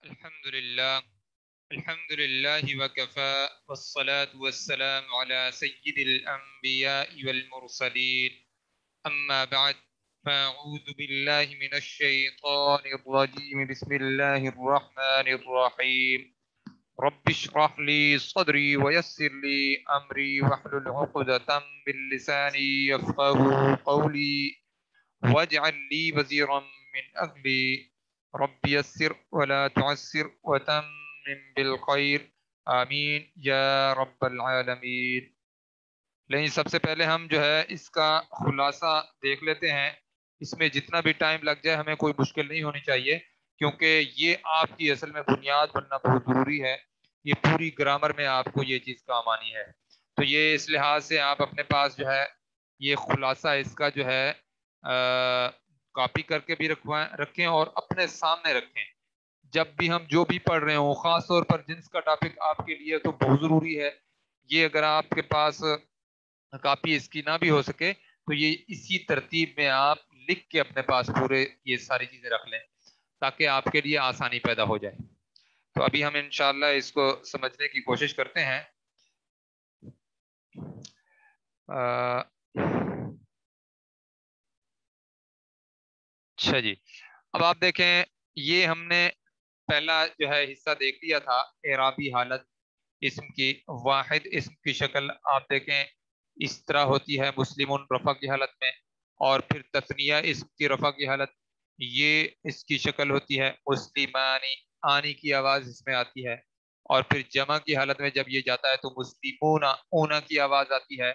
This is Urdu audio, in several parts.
الحمد لله الحمد لله وكفى والصلاة والسلام على سيد الأنبياء والمرسلين أما بعد فأعوذ بالله من الشيطان الرجيم بسم الله الرحمن الرحيم رب اشرح لي صدري ويسر لي أمري واحلل عقدة من لساني يفقه قولي واجعل لي وزيرا من أهلي رب يسر ولا تعسر وتمم بالخير آمین یا رب العالمین۔ لیکن سب سے پہلے ہم جو ہے اس کا خلاصہ دیکھ لیتے ہیں۔ اس میں جتنا بھی ٹائم لگ جائے ہمیں کوئی مشکل نہیں ہونی چاہیے، کیونکہ یہ آپ کی اصل میں بنیاد بننا بہت ضروری ہے۔ یہ پوری گرامر میں آپ کو یہ چیز کام آنی ہے، تو یہ اس لحاظ سے آپ اپنے پاس جو ہے یہ خلاصہ اس کا جو ہے کاپی کر کے بھی رکھیں اور اپنے سامنے رکھیں جب بھی ہم جو بھی پڑھ رہے ہوں، خاص طور پر جنس کا ٹاپک آپ کے لیے تو بہت ضروری ہے۔ یہ اگر آپ کے پاس کاپی اس کی نہ بھی ہو سکے تو یہ اسی ترتیب میں آپ لکھ کے اپنے پاس پورے یہ ساری چیزیں رکھ لیں تاکہ آپ کے لیے آسانی پیدا ہو جائے۔ تو ابھی ہم انشاءاللہ اس کو سمجھنے کی کوشش کرتے ہیں۔ اچھا جی، اب آپ دیکھیں یہ ہم نے پہلا جو ہے حصہ دیکھ لیا تھا، اعرابی حالت اسم کی۔ واحد اسم کی شکل آپ دیکھیں اس طرح ہوتی ہے مسلمون رفع کی حالت میں، اور پھر تثنیہ اسم کی رفع کی حالت یہ اس کی شکل ہوتی ہے مسلمانی، آنی کی آواز اس میں آتی ہے، اور پھر جمع کی حالت میں جب یہ جاتا ہے تو مسلمون اونا کی آواز آتی ہے،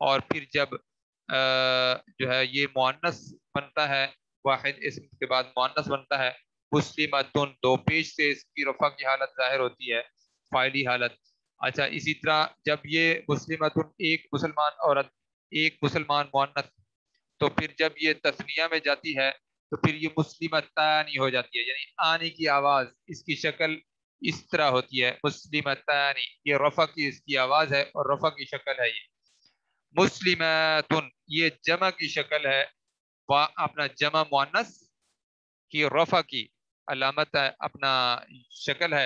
اور پھر جب جو ہے یہ مؤنث بنتا ہے، واحد اسم کے بعد مؤنث بنتا ہے مسلمتن، دو پیش سے اس کی رفع کی حالت ظاہر ہوتی ہے، فاعلی حالت۔ اچھا، اسی طرح جب یہ مسلمتن ایک مسلمان عورت ایک مسلمان مؤنث، تو پھر جب یہ تثنیہ میں جاتی ہے تو پھر یہ مسلمتانی ہو جاتی ہے، یعنی آنی کی آواز اس کی شکل اس طرح ہوتی ہے مسلمتانی، یہ رفع کی اس کی آواز ہے اور رفع کی شکل ہے یہ مسلماتن، یہ جمع کی شکل ہے، اپنا جمع مؤنث کی رفع کی علامت ہے، اپنا شکل ہے،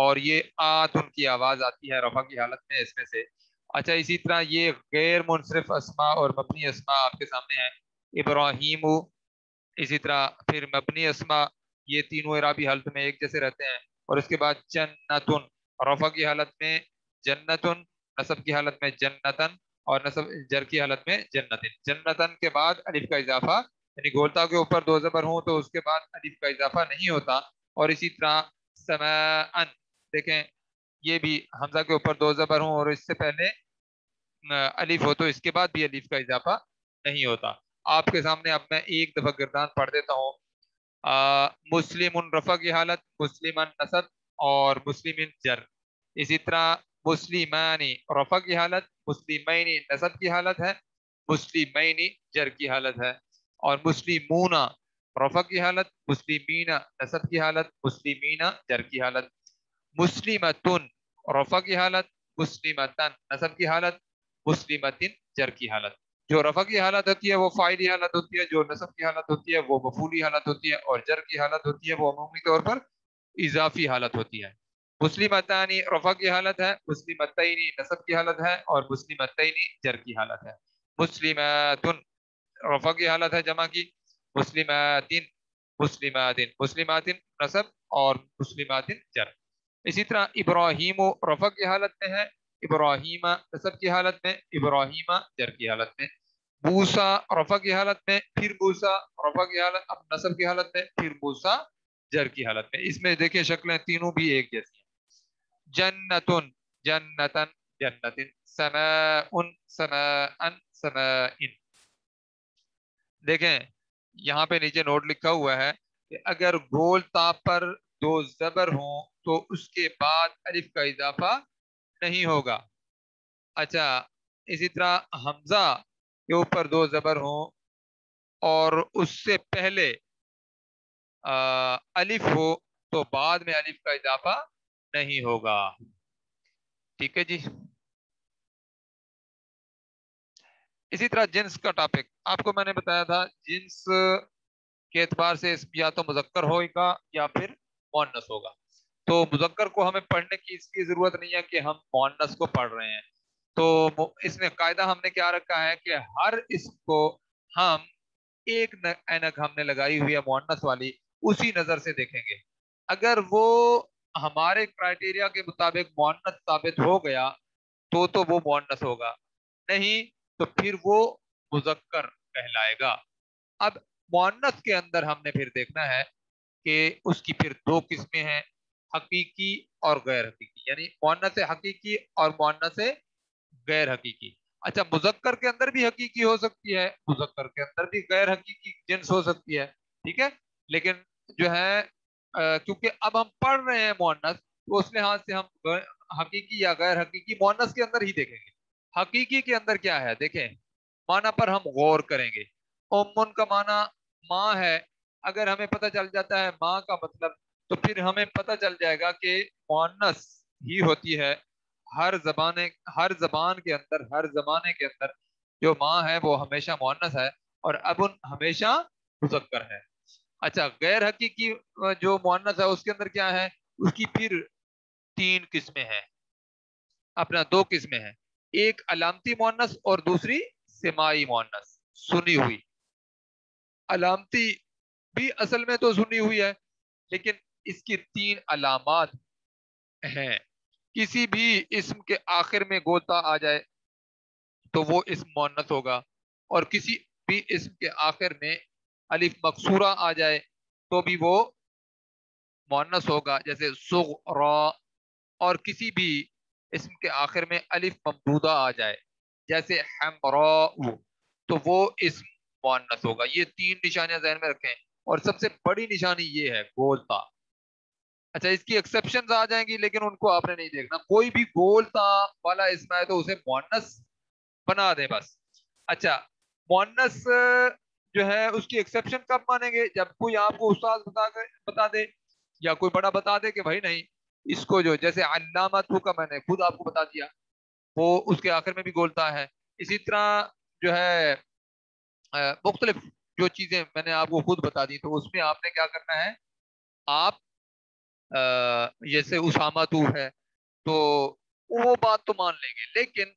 اور یہ آتن کی آواز آتی ہے رفع کی حالت میں اس میں سے۔ اچھا، اسی طرح یہ غیر منصرف اسماء اور مبنی اسماء آپ کے سامنے ہیں، ابراہیم، اسی طرح پھر مبنی اسماء، یہ تینوں اعرابی حالت میں ایک جیسے رہتے ہیں، اور اس کے بعد جنتن، رفع کی حالت میں جنتن، نصب کی حالت میں جنتن، اور نصب جر کی حالت میں جنتن۔ جنتن کے بعد الف کا اضافہ، یعنی گولتا کے اوپر دو زبر ہوں تو اس کے بعد الف کا اضافہ نہیں ہوتا، اور اسی طرح سماءن، دیکھیں یہ بھی حمزہ کے اوپر دو زبر ہوں اور اس سے پہلے الف ہو تو اس کے بعد بھی الف کا اضافہ نہیں ہوتا۔ آپ کے سامنے اب میں ایک دفعہ گردان پڑھ دیتا ہوں۔ مسلم رفع کی حالت، مسلمن نصب اور مسلمن جر، اسی طرح مسلمانی رفع کی حالت، مسلمینی نصب کی حالت ہے، مسلمینی جر کی حالت ہے، اور مسلمون رفع کی حالت، مسلمین نصب کی حالت، مسلمین جر کی حالت، مسلمتن رفع کی حالت، مسلمتن نصب کی حالت، مسلمتن جر کی حالت۔ جو رفع کی حالت ہوتی ہے وہ فاعلی حالت ہوتی ہے، جو نصب کی حالت ہوتی ہے وہ مفعولی حالت ہوتی ہے، اور جر کی حالت ہوتی ہے وہ عمومی طور پر اضافی حالت ہوتی ہے۔ مسلمتانی رفع کی حالت ہے، مسلمتینی نصب کی حالت ہے، اور مسلمتینی جر کی حالت ہے۔ مسلماتن رفع کی حالت ہے جمع کی، مسلماتن مسلماتن مسلماتن نصب اور مسلماتن جر۔ اسی طرح ابراہیم رفع کی حالت میں ہے، ابراہیم نصب کی حالت میں، ابراہیم جر کی حالت میں۔ موسیٰ رفع کی حالت میں، پھر موسیٰ رفع کی حالت، اب نصب کی حالت میں، پھر موسیٰ جر کی حالت میں۔ اس میں دیکھیں شکلیں تینوں بھی ایک جیسی ہیں۔ جنتن جنتن جنتن، سماء سماء سماء۔ دیکھیں یہاں پہ نیچے نوٹ لکھا ہوا ہے کہ اگر گول تا پر دو زبر ہوں تو اس کے بعد الف کا اضافہ نہیں ہوگا۔ اچھا، اسی طرح حمزہ کے اوپر دو زبر ہوں اور اس سے پہلے الف ہو تو بعد میں الف کا اضافہ نہیں ہوگا۔ ٹھیک ہے جی۔ اسی طرح جنس کا ٹاپک آپ کو میں نے بتایا تھا، جنس کے اعتبار سے اسم یا تو مذکر ہوگا یا پھر مؤنث ہوگا۔ تو مذکر کو ہمیں پڑھنے کی اس کی ضرورت نہیں ہے کہ ہم مؤنث کو پڑھ رہے ہیں. تو اس میں قاعدہ ہم نے کیا رکھا ہے کہ ہر اسم کو ہم ایک اینک ہم نے لگائی ہوئی ہے مؤنث والی، اسی نظر سے دیکھیں گے. اگر وہ ہمارے کرائٹیریا کے مطابق مؤنث ثابت ہو گیا تو وہ مؤنث ہوگا، نہیں تو پھر وہ مذکر کہلائے گا. اب مؤنث کے اندر ہم نے پھر دیکھنا ہے کہ اس کی پھر دو قسمیں ہیں، حقیقی اور غیر حقیقی، یعنی مؤنث حقیقی اور مؤنث غیر حقیقی. اچھا، مذکر کے اندر بھی حقیقی ہو سکتی ہے، مذکر کے اندر بھی غیر حقیقی جنس ہو سکتی ہے، ٹھیک ہے. لیکن جو ہے کیونکہ اب ہم پڑھ رہے ہیں مؤنث، تو اس لحاظ سے ہم حقیقی یا غیر حقیقی مؤنث کے اندر ہی دیکھیں گے. حقیقی کے اندر کیا ہے دیکھیں، معنی پر ہم غور کریں گے. امن کا معنی ماں ہے، اگر ہمیں پتہ چل جاتا ہے ماں کا مطلب، تو پھر ہمیں پتہ چل جائے گا کہ مؤنث ہی ہوتی ہے. ہر زبان کے اندر، ہر زمانے کے اندر جو ماں ہے وہ ہمیشہ مؤنث ہے اور ابن ہمیشہ مذکر ہے. اچھا، غیر حقیقی جو مؤنث ہے اس کے اندر کیا ہے، اس کی پھر تین قسمیں ہیں، اپنا دو قسمیں ہیں. ایک علامتی مؤنث اور دوسری سماعی مؤنث، سنی ہوئی. علامتی بھی اصل میں تو سنی ہوئی ہے، لیکن اس کی تین علامات ہیں. کسی بھی اسم کے آخر میں گوتا آ جائے تو وہ اسم مؤنث ہوگا، اور کسی بھی اسم کے آخر میں الف مکسورہ آ جائے تو بھی وہ مؤنث ہوگا، جیسے صغرا. اور کسی بھی اسم کے آخر میں الف ممدودہ آ جائے جیسے حمراء تو وہ اسم مؤنث ہوگا. یہ تین نشانیاں ذہن میں رکھیں، اور سب سے بڑی نشانی یہ ہے گولتا. اچھا، اس کی ایکسیپشنز آ جائیں گی لیکن ان کو آپ نے نہیں دیکھنا. کوئی بھی گولتا والا اسم ہے تو اسے مؤنث بنا دیں بس. اچھا، مؤنث جو ہے اس کی ایکسیپشن کب مانیں گے، جب کوئی آپ کو استاد بتا دے یا کوئی بڑا بتا دے کہ بھائی نہیں، اس کو جو جیسے علامت کا میں نے خود آپ کو بتا دیا، وہ اس کے آخر میں بھی گولتا ہے. اسی طرح جو ہے مختلف جو چیزیں میں نے آپ کو خود بتا دی، تو اس میں آپ نے کیا کرنا ہے، آپ جیسے اسامہ تو ہے تو وہ بات تو مان لیں گے، لیکن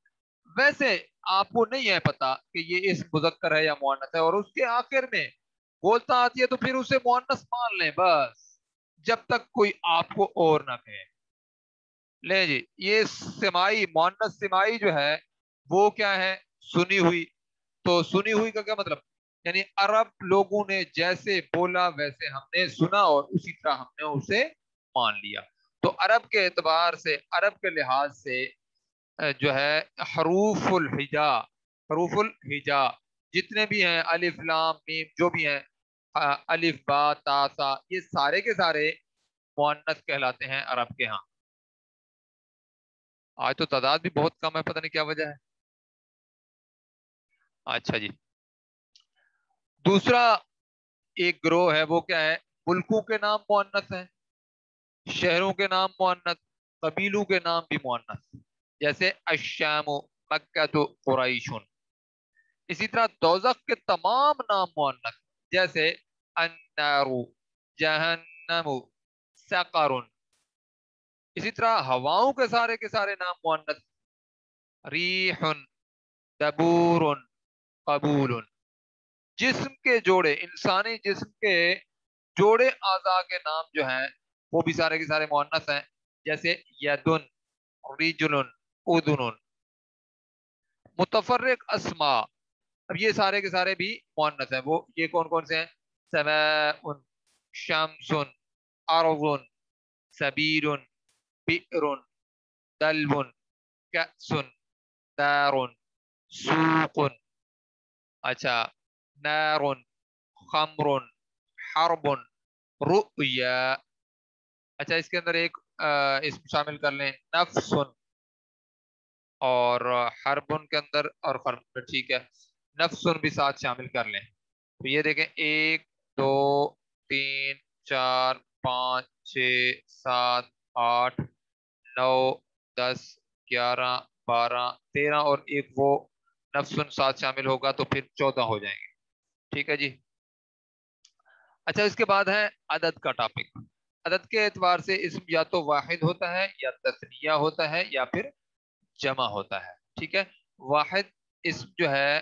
ویسے آپ کو نہیں ہے پتا کہ یہ اسم مذکر ہے یا مؤنث ہے، اور اس کے آخر میں بولتا آتی ہے تو پھر اسے مؤنث مان لیں بس، جب تک کوئی آپ کو اور نہ کہے. لیں جی، یہ سماعی مؤنث سماعی جو ہے وہ کیا ہے، سنی ہوئی. تو سنی ہوئی کا کیا مطلب، یعنی عرب لوگوں نے جیسے بولا ویسے ہم نے سنا اور اسی طرح ہم نے اسے مان لیا. تو عرب کے اعتبار سے، عرب کے لحاظ سے جو ہے حروف الحجا جتنے بھی ہیں، الف لام میم جو بھی ہیں، الف با تا سا، یہ سارے کے سارے مؤنث کہلاتے ہیں عرب کے ہاں. آج تو تعداد بھی بہت کم ہے، پتہ نہیں کیا وجہ ہے. اچھا جی، دوسرا ایک گروہ ہے، وہ کیا ہے، ملکوں کے نام مؤنث ہیں، شہروں کے نام مؤنث، قبیلوں کے نام بھی مؤنث، جیسے الشام، مکہ تو قریشن. اسی طرح دوزخ کے تمام نام مؤنث، جیسے النار، جہنم، سقر. اسی طرح ہواؤں کے سارے نام مؤنث، ریح، دبور، قبول. جسم کے جوڑے، انسانی جسم کے جوڑے اعضاء کے نام جو ہیں وہ بھی سارے کے سارے مؤنث ہیں، جیسے یدن، رجل، اذن. متفرق اسماء، اب یہ سارے کے سارے بھی مؤنث ہیں. وہ یہ کون کون سے ہیں، سماء، شمس، ارض، سبیر، بئر، دلو، کأس، دار، سوق. اچھا، نار، خمر، حرب، رؤیا. اچھا، اس کے اندر ایک اسم شامل کر لیں، نفس، اور حربن کے اندر اور خرب، ٹھیک ہے، نفسن بھی ساتھ شامل کر لیں. تو یہ دیکھیں، 1 2 3 4 5 6 7 8 9 10 11 12 13 اور ایک وہ نفسن ساتھ شامل ہوگا تو پھر 14 ہو جائیں گے. ٹھیک ہے جی. اچھا، اس کے بعد ہے عدد کا ٹاپک. عدد کے اعتبار سے اسم یا تو واحد ہوتا ہے یا تثنیہ ہوتا ہے یا پھر جمع ہوتا ہے. ٹھیک ہے. واحد اسم جو ہے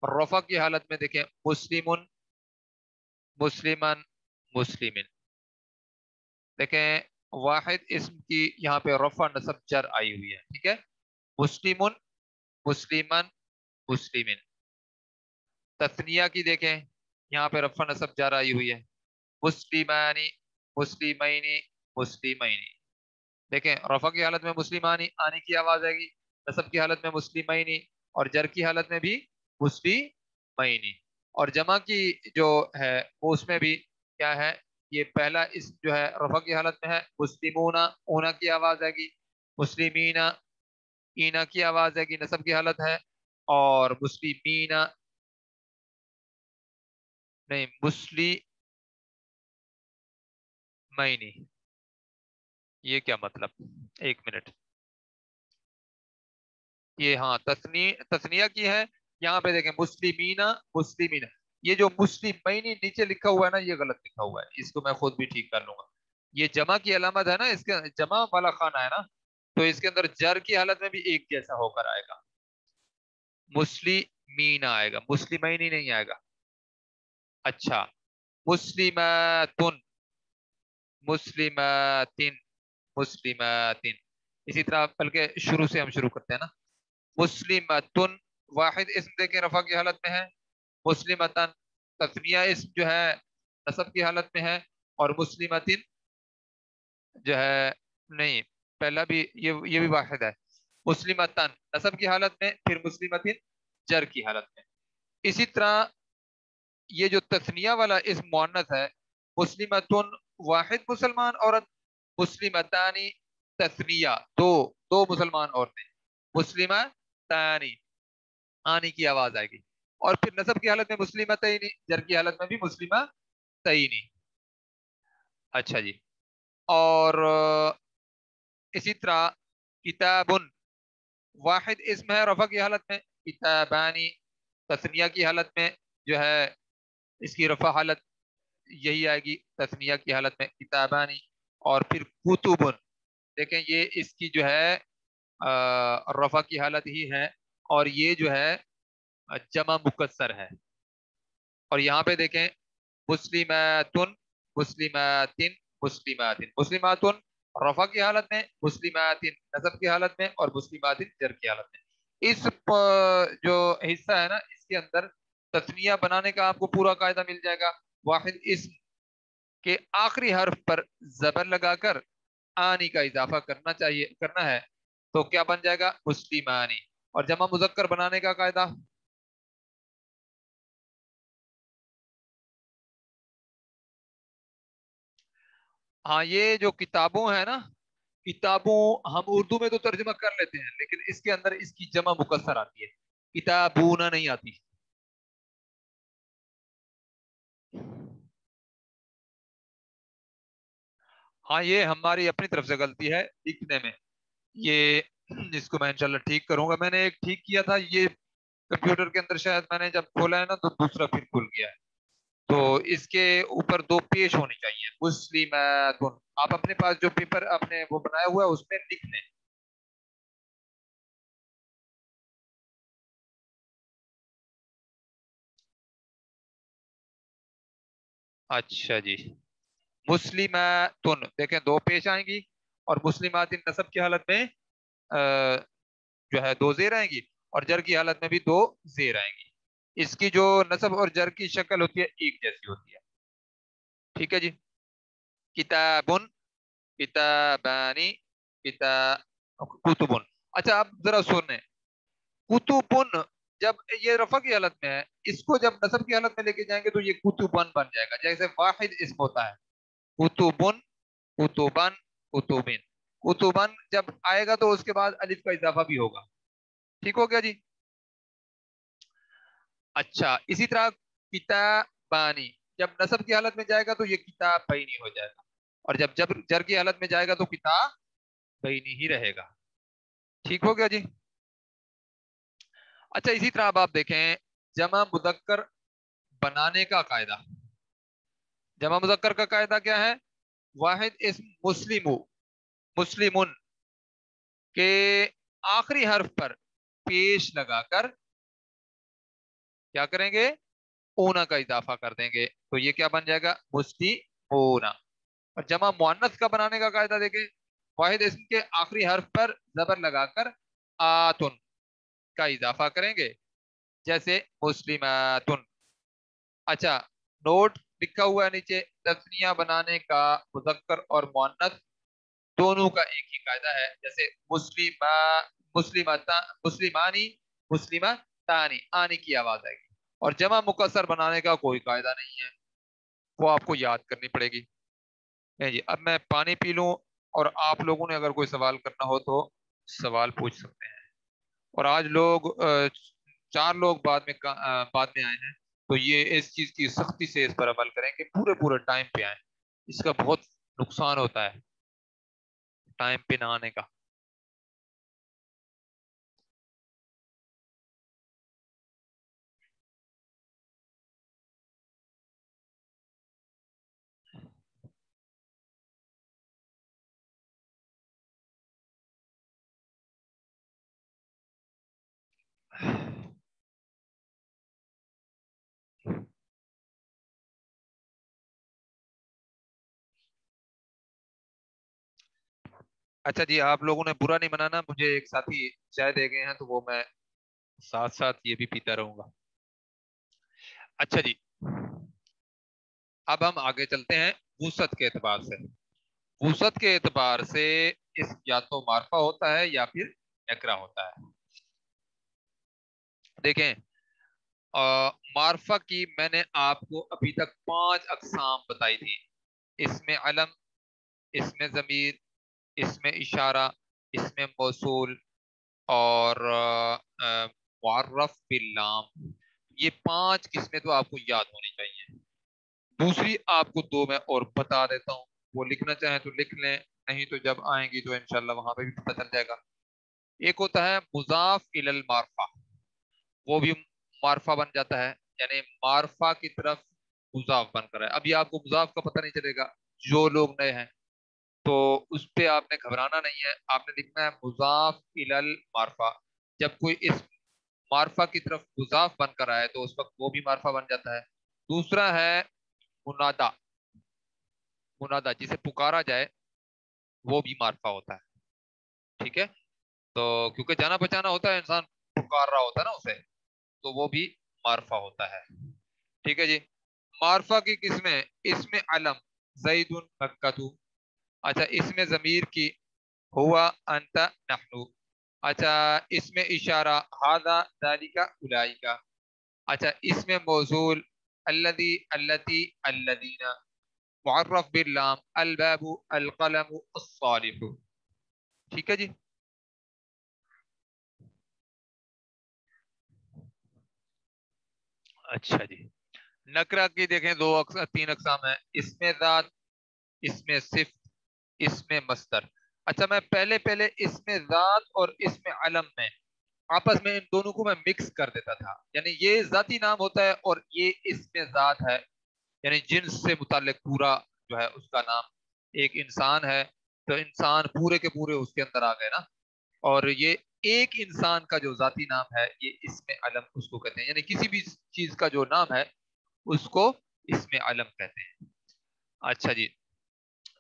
رفع کی حالت میں دیکھیں مسلمن، مسلمن، مسلمن. دیکھیں واحد اسم کی یہاں پہ رفع نصب جر آئی ہوئی ہے. ٹھیک ہے. مسلمن، مسلمن، مسلمن. تثنیہ کی دیکھیں یہاں پہ رفع نصب جر آئی ہوئی ہے. مسلمانی، مسلمینی، مسلمینی. دیکھیں رفع کی حالت میں مسلمانی آنے کی آواز آئے گی، نصب کی حالت میں مسلمینی، اور جر کی حالت میں بھی مسلمینی. اور جمع کی جو ہے وہ اس میں بھی کیا ہے، یہ پہلا اسم جو ہے رفع کی حالت میں ہے مسلمون، اونا کی آواز آئے گی. مسلمین، اینا کی آواز آئے گی، نصب کی حالت ہے. اور مسلمین نہیں، مسلمینی. یہ کیا مطلب، ایک منٹ. یہ ہاں تثنیہ کی ہے. یہاں پہ دیکھیں مسلمینا، مسلمین. یہ جو مسلمینی نیچے لکھا ہوا ہے نا یہ غلط لکھا ہوا ہے، اس کو میں خود بھی ٹھیک کر لوں گا. یہ جمع کی علامت ہے نا، اس کے جمع والا خانہ ہے نا، تو اس کے اندر جر کی حالت میں بھی ایک جیسا ہو کر آئے گا، مسلمین آئے گا، مسلمینی نہیں آئے گا. اچھا. مسلماتن، مسلماتن، مسلماتن. اسی طرح بلکہ شروع سے ہم شروع کرتے ہیں نا. مسلمتن واحد اسم دیکھیں رفع کی حالت میں ہے. مسلمتن تثنیہ اسم جو ہے نصب کی حالت میں ہے. اور مسلمتن جو ہے نہیں، پہلا بھی یہ بھی واحد ہے. مسلمتن نصب کی حالت میں، پھر مسلمتن جر کی حالت میں. اسی طرح یہ جو تثنیہ والا اسم مؤنث ہے مسلمتن واحد مسلمان عورت، مسلمتانی تثنیہ دو، دو مسلمان عورتیں. مسلمہ تانی آنی کی آواز آئے گی. اور پھر نصب کی حالت میں مسلمہ تئینی، جر کی حالت میں بھی مسلمہ تئینی. اچھا جی. اور اسی طرح کتابن واحد اسم ہے رفع کی حالت میں. کتابانی تثنیہ کی حالت میں جو ہے اس کی رفع حالت یہی آئے گی تثنیہ کی حالت میں کتابانی. اور پھر کتبن دیکھیں یہ اس کی جو ہے رفع کی حالت ہی ہے، اور یہ جو ہے جمع مکسر ہے. اور یہاں پہ دیکھیں مسلماتن، مسلماتن، مسلماتن. مسلماتن رفع کی حالت میں، مسلماتن نصب کی حالت میں، اور مسلماتن جر کی حالت میں. اس جو حصہ ہے نا اس کے اندر تثنیہ بنانے کا آپ کو پورا قاعدہ مل جائے گا. واحد اسم کے آخری حرف پر زبر لگا کر آنی کا اضافہ کرنا ہے تو کیا بن جائے گا، مسلمانی. اور جمع مذکر بنانے کا قاعدہ، ہاں یہ جو کتابوں ہے نا، کتابوں ہم اردو میں تو ترجمہ کر لیتے ہیں لیکن اس کے اندر اس کی جمع مکسر آتی ہے، کتابون نہیں آتی. ہاں یہ ہماری اپنی طرف سے غلطی ہے لکھنے میں. یہ اس کو میں انشاءاللہ ٹھیک کروں گا. میں نے ایک ٹھیک کیا تھا، یہ کمپیوٹر کے اندر شاید میں نے جب کھولا ہے نا تو دوسرا پھر کھل گیا ہے. تو اس کے اوپر دو پیش ہونی چاہیے مسلماتن. آپ اپنے پاس جو پیپر آپ نے وہ بنایا ہوا ہے اس میں لکھ لیں. اچھا جی. مسلماتن دیکھیں دو پیش آئیں گی، اور مسلمات نصب کی حالت میں جو ہے دو زیر آئیں گی، اور جر کی حالت میں بھی دو زیر آئیں گی. اس کی جو نصب اور جر کی شکل ہوتی ہے ایک جیسی ہوتی ہے. ٹھیک ہے جی. کتابن، کتابانی، کتاب، کتبن. اچھا آپ ذرا سنیں، کتبن جب یہ رفع کی حالت میں ہے، اس کو جب نصب کی حالت میں لے کے جائیں گے تو یہ کتبن بن جائے گا. جیسے واحد اسم ہوتا ہے کتبن، کتبن، کتبن. کتبن جب آئے گا تو اس کے بعد الف کا اضافہ بھی ہوگا. ٹھیک ہو گیا جی. اچھا اسی طرح کتابانی جب نصب کی حالت میں جائے گا تو یہ کتاب بینی ہو جائے گا، اور جب جر کی حالت میں جائے گا تو کتاب بینی ہی رہے گا. ٹھیک ہو گیا جی. اچھا اسی طرح اب آپ دیکھیں جمع مذکر بنانے کا قاعدہ. جمع مذکر کا قاعدہ کیا ہے، واحد اسم مسلمو مسلمن کے آخری حرف پر پیش لگا کر کیا کریں گے؟ اونا کا اضافہ کر دیں گے، تو یہ کیا بن جائے گا؟ مسلمون۔ اور جمع مؤنث کا بنانے کا قاعدہ دیکھیں، واحد اسم کے آخری حرف پر زبر لگا کر آتن کا اضافہ کریں گے، جیسے مسلماتن۔ اچھا، نوٹ لکھا ہوا ہے نیچے، تثنیہ بنانے کا مذکر اور مؤنث دونوں کا ایک ہی قاعدہ ہے، جیسے مسلمانی مسلمتانی، آنی کی آواز آئے گی، اور جمع مکسر بنانے کا کوئی قاعدہ نہیں ہے، وہ آپ کو یاد کرنی پڑے گی۔ جی، اب میں پانی پی لوں، اور آپ لوگوں نے اگر کوئی سوال کرنا ہو تو سوال پوچھ سکتے ہیں۔ اور آج لوگ 4 لوگ بعد میں آئے ہیں، تو یہ اس چیز کی سختی سے اس پر عمل کریں کہ پورے پورے ٹائم پہ آئیں، اس کا بہت نقصان ہوتا ہے ٹائم پہ نہ آنے کا۔ اچھا جی، آپ لوگوں نے برا نہیں منانا، مجھے ایک ساتھی چائے دے گئے ہیں تو وہ میں ساتھ ساتھ یہ بھی پیتا رہوں گا۔ اچھا جی، اب ہم آگے چلتے ہیں وسعت کے اعتبار سے۔ وسعت کے اعتبار سے اس یا تو معرفہ ہوتا ہے یا پھر نکرہ ہوتا ہے۔ دیکھیں، معرفہ کی میں نے آپ کو ابھی تک 5 اقسام بتائی تھی: اس میں علم، اس میں ضمیر، اس میں اشارہ، اس میں موصول، اور معرف باللام۔ یہ 5 قسمیں تو آپ کو یاد ہونی چاہیے۔ دوسری آپ کو 2 میں اور بتا دیتا ہوں، وہ لکھنا چاہیں تو لکھ لیں، نہیں تو جب آئیں گی تو انشاءاللہ وہاں پہ بھی پتہ چل جائے گا۔ ایک ہوتا ہے مضاف الی المعرفہ، وہ بھی معرفہ بن جاتا ہے، یعنی معرفہ کی طرف مضاف بن کر ہے۔ ابھی آپ کو مضاف کا پتہ نہیں چلے گا، جو لوگ نئے ہیں تو اس پہ آپ نے گھبرانا نہیں ہے، آپ نے لکھنا ہے مضاف الی المعرفہ۔ جب کوئی اس معرفہ کی طرف مضاف بن کر آئے تو اس وقت وہ بھی معرفہ بن جاتا ہے۔ دوسرا ہے منادا، منادا جسے پکارا جائے وہ بھی معرفہ ہوتا ہے، ٹھیک ہے؟ تو کیونکہ جانا پہچانا ہوتا ہے، انسان پکار رہا ہوتا ہے نا اسے، تو وہ بھی معرفہ ہوتا ہے، ٹھیک ہے جی۔ معرفہ کی قسمیں: اس میں علم زید مکۃ، اچھا اس میں ضمیر کی ہوا انت نحن، اچھا اس میں اشارہ ھذا ذالک اولئک، اچھا اس میں موصول الذی اللتی الذین، معرف باللام الباب القلم الصالح، ٹھیک ہے جی۔ اچھا جی، نکرہ کی دیکھیں 3 اقسام ہیں: اس میں ذات، اس میں صفت، اس میں مصدر۔ اچھا، میں پہلے اس میں ذات اور اس میں علم میں آپس میں ان دونوں کو میں مکس کر دیتا تھا، یعنی یہ ذاتی نام ہوتا ہے اور یہ اس میں ذات ہے، یعنی جنس سے متعلق پورا جو ہے اس کا نام۔ ایک انسان ہے تو انسان پورے کے پورے اس کے اندر آ گئے نا، اور یہ ایک انسان کا جو ذاتی نام ہے یہ اس میں علم اس کو کہتے ہیں، یعنی کسی بھی چیز کا جو نام ہے اس کو اس میں علم کہتے ہیں۔ اچھا جی،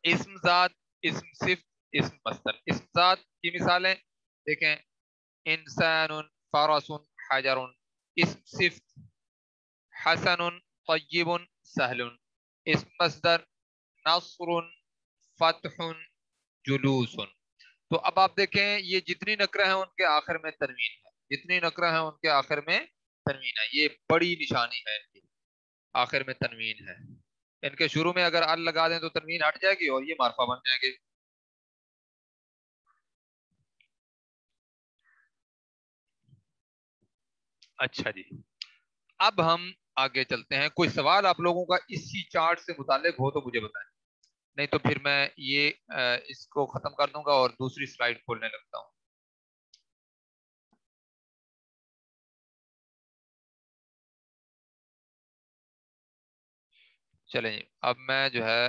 اسم ذات، اسم صفت، اسم مصدر۔ اسم ذات کی مثالیں دیکھیں: انسان، فرس، حجر۔ اسم صفت: حسن، طیب، سہل۔ اسم مصدر: نصر، فتح، جلوس۔ تو اب آپ دیکھیں یہ جتنی نکرہ ہیں ان کے آخر میں تنوین ہے، جتنی نکرہ ہیں ان کے آخر میں تنوین ہے، یہ بڑی نشانی ہے ان کی، آخر میں تنوین ہے۔ ان کے شروع میں اگر ال لگا دیں تو تنوین ہٹ جائے گی اور یہ معرفہ بن جائیں گے۔ اچھا جی، اب ہم آگے چلتے ہیں۔ کوئی سوال آپ لوگوں کا اسی چارٹ سے متعلق ہو تو مجھے بتائیں، نہیں تو پھر میں یہ اس کو ختم کر دوں گا اور دوسری سلائیڈ کھولنے لگتا ہوں۔ چلیں جی، اب میں جو ہے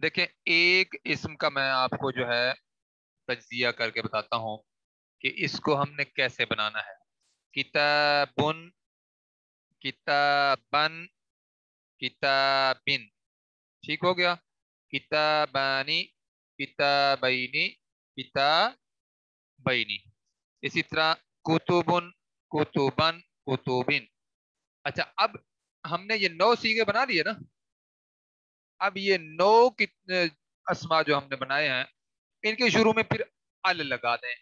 دیکھیں ایک اسم کا میں آپ کو جو ہے تجزیہ کر کے بتاتا ہوں کہ اس کو ہم نے کیسے بنانا ہے. کتابن، کتابن، کتابن. ٹھیک ہو گیا. کتابانی، کتابینی، کتابینی. اسی طرح کتبن، کتبن، کتبن. اچھا اب ہم نے یہ 9 صیغے بنا لیے نا. اب یہ 9 کتنے اسما جو ہم نے بنائے ہیں ان کے شروع میں پھر ال لگا دیں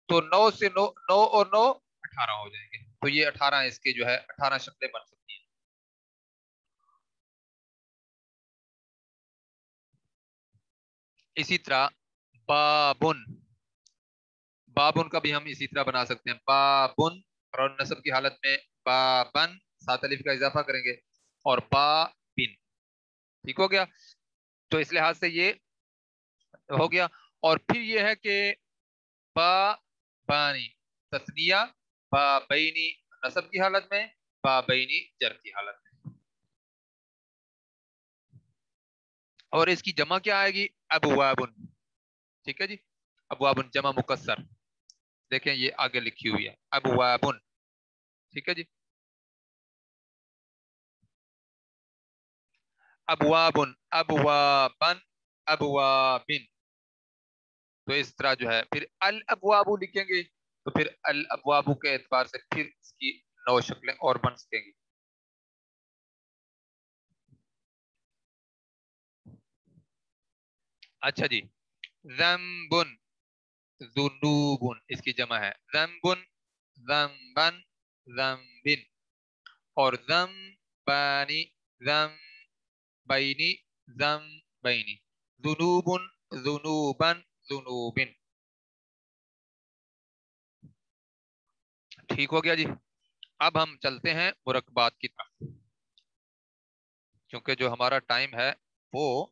تو 9 سے 9، 9 اور 9 18 ہو جائیں گے. تو یہ 18 اس کے جو ہے 18 شکلیں بن سکتی ہیں. اسی طرح بابن، بابن کا بھی ہم اسی طرح بنا سکتے ہیں. بابن اور نصب کی حالت میں بابن 7 الف کا اضافہ کریں گے اور بابن. ٹھیک ہو گیا. تو اس لحاظ سے یہ ہو گیا. اور پھر یہ ہے کہ با بانی تثنیہ، با بینی نصب کی حالت میں، با بینی جر کی حالت میں. اور اس کی جمع کیا آئے گی؟ ابوابن. ٹھیک ہے جی. ابوابن جمع مکسر. دیکھیں یہ آگے لکھی ہوئی ہے ابوابن. ٹھیک ہے جی. ابوابن، ابوابن، ابوابن. تو اس طرح جو ہے پھر الابواب لکھیں گے تو پھر الابواب کے اعتبار سے پھر اس کی 9 شکلیں اور بن سکیں گی. اچھا جی. ذنبن، ذنوبن اس کی جمع ہے. ذنبن، ذنبن، ذنبن. اور ذنبانی، ذنبینی، ذنبینی. ذنوبن، ذنوبن، ذنوبن. ٹھیک ہو گیا جی. اب ہم چلتے ہیں مرکبات کی طرف کیونکہ جو ہمارا ٹائم ہے وہ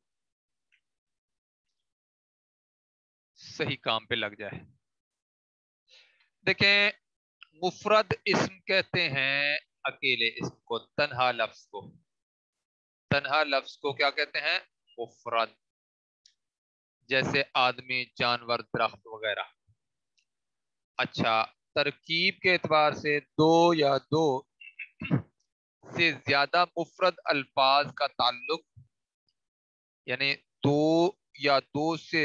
صحیح کام پہ لگ جائے. دیکھیں مفرد اسم کہتے ہیں اکیلے اسم کو، تنہا لفظ کو. تنہا لفظ کو کیا کہتے ہیں؟ مفرد. جیسے آدمی، جانور، درخت وغیرہ. اچھا ترکیب کے اعتبار سے 2 یا 2 سے زیادہ مفرد الفاظ کا تعلق، یعنی 2 یا 2 سے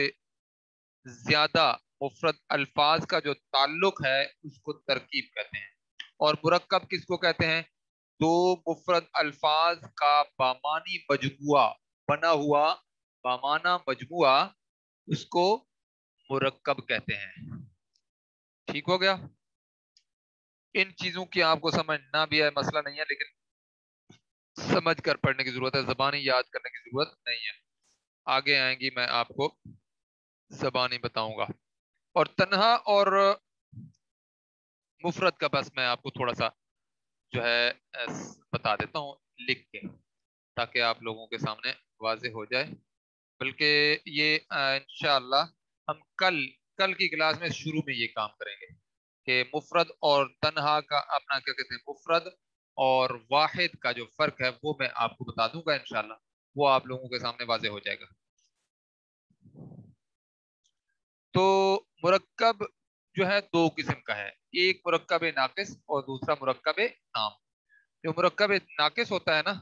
زیادہ مفرد الفاظ کا جو تعلق ہے اس کو ترکیب کہتے ہیں. اور مرکب کس کو کہتے ہیں؟ 2 مفرد الفاظ کا بامانی مجموعہ بنا ہوا، بامانہ مجموعہ، اس کو مرکب کہتے ہیں. ٹھیک ہو گیا. ان چیزوں کی آپ کو سمجھ نہ بھی ہے مسئلہ نہیں ہے، لیکن سمجھ کر پڑھنے کی ضرورت ہے، زبانی یاد کرنے کی ضرورت نہیں ہے. آگے آئیں گی میں آپ کو زبانی بتاؤں گا. اور تنہا اور مفرد کا بس میں آپ کو تھوڑا سا جو ہے بتا دیتا ہوں لکھ کے تاکہ آپ لوگوں کے سامنے واضح ہو جائے. بلکہ یہ انشاءاللہ ہم کل کی کلاس میں شروع میں یہ کام کریں گے کہ مفرد اور تنہا کا اپنا کیا کہتے ہیں، مفرد اور واحد کا جو فرق ہے وہ میں آپ کو بتا دوں گا انشاءاللہ. وہ آپ لوگوں کے سامنے واضح ہو جائے گا. تو مرکب جو ہے 2 قسم کا ہے، ایک مرکب ناقص اور دوسرا مرکب تام. جو مرکب ناقص ہوتا ہے نا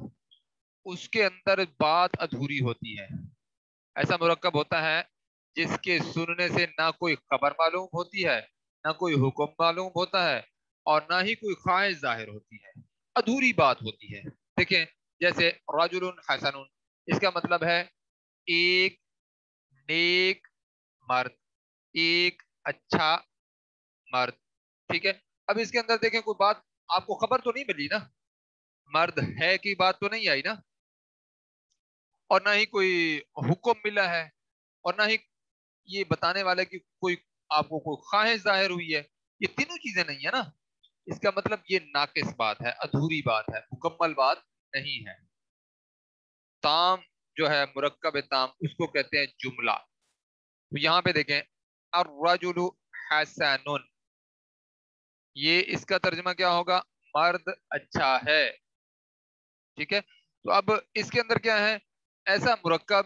اس کے اندر بات ادھوری ہوتی ہے. ایسا مرکب ہوتا ہے جس کے سننے سے نہ کوئی خبر معلوم ہوتی ہے، نہ کوئی حکم معلوم ہوتا ہے، اور نہ ہی کوئی خواہش ظاہر ہوتی ہے. ادھوری بات ہوتی ہے. دیکھیں جیسے رجل حسن، اس کا مطلب ہے ایک نیک مرد، ایک اچھا مرد. ٹھیک ہے. اب اس کے اندر دیکھیں کوئی بات آپ کو خبر تو نہیں ملی نا، مرد ہے کی بات تو نہیں آئی نا، اور نہ ہی کوئی حکم ملا ہے، اور نہ ہی یہ بتانے والے کی کوئی آپ کو کوئی خواہش ظاہر ہوئی ہے. یہ تینوں چیزیں نہیں ہے نا. اس کا مطلب یہ ناقص بات ہے، ادھوری بات ہے، مکمل بات نہیں ہے. تام جو ہے مرکب تام اس کو کہتے ہیں جملہ. تو یہاں پہ دیکھیں الرجل حسن، یہ اس کا ترجمہ کیا ہوگا؟ مرد اچھا ہے. ٹھیک ہے. تو اب اس کے اندر کیا ہے؟ ایسا مرکب